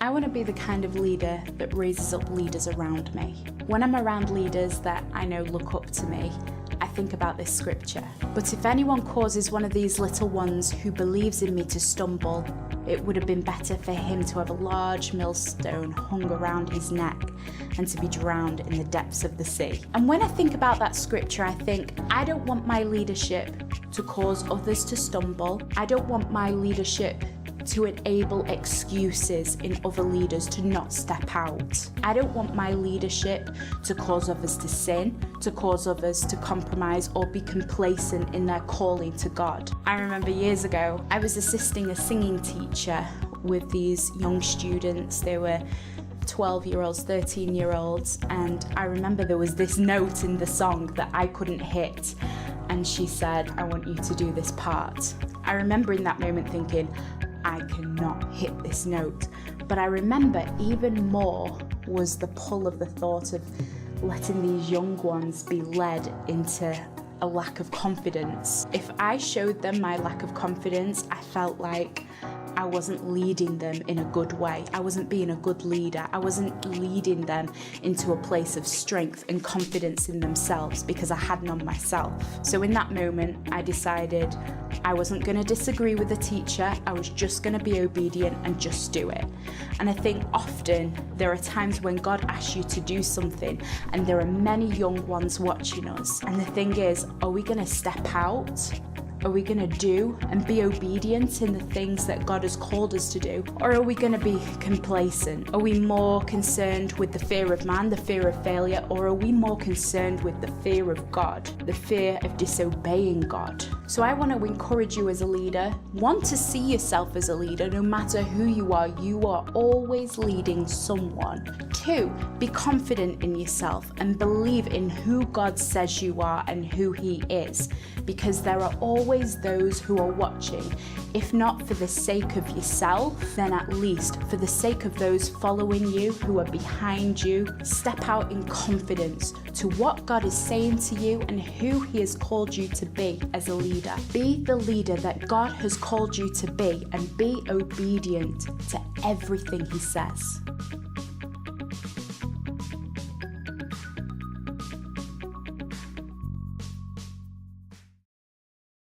I want to be the kind of leader that raises up leaders around me. When I'm around leaders that I know look up to me, I think about this scripture. But if anyone causes one of these little ones who believes in me to stumble, it would have been better for him to have a large millstone hung around his neck and to be drowned in the depths of the sea. And when I think about that scripture, I think, I don't want my leadership to cause others to stumble. I don't want my leadership to enable excuses in other leaders to not step out. I don't want my leadership to cause others to sin, to cause others to compromise or be complacent in their calling to God. I remember years ago, I was assisting a singing teacher with these young students. They were 12-year-olds, 13-year-olds, and I remember there was this note in the song that I couldn't hit, and she said, I want you to do this part. I remember in that moment thinking, I cannot hit this note. But I remember even more was the pull of the thought of letting these young ones be led into a lack of confidence. If I showed them my lack of confidence, I felt like I wasn't leading them in a good way. I wasn't being a good leader. I wasn't leading them into a place of strength and confidence in themselves because I had none myself. So in that moment, I decided I wasn't going to disagree with the teacher. I was just going to be obedient and just do it. And I think often there are times when God asks you to do something and there are many young ones watching us. And the thing is, are we going to step out? Are we going to do and be obedient in the things that God has called us to do? Or are we going to be complacent? Are we more concerned with the fear of man, the fear of failure? Or are we more concerned with the fear of God, the fear of disobeying God? So I want to encourage you as a leader, one, to see yourself as a leader. No matter who you are always leading someone. Two, be confident in yourself and believe in who God says you are and who He is. Because there are always those who are watching, if not for the sake of yourself, then at least for the sake of those following you who are behind you. Step out in confidence to what God is saying to you and who He has called you to be as a leader. Be the leader that God has called you to be and be obedient to everything He says.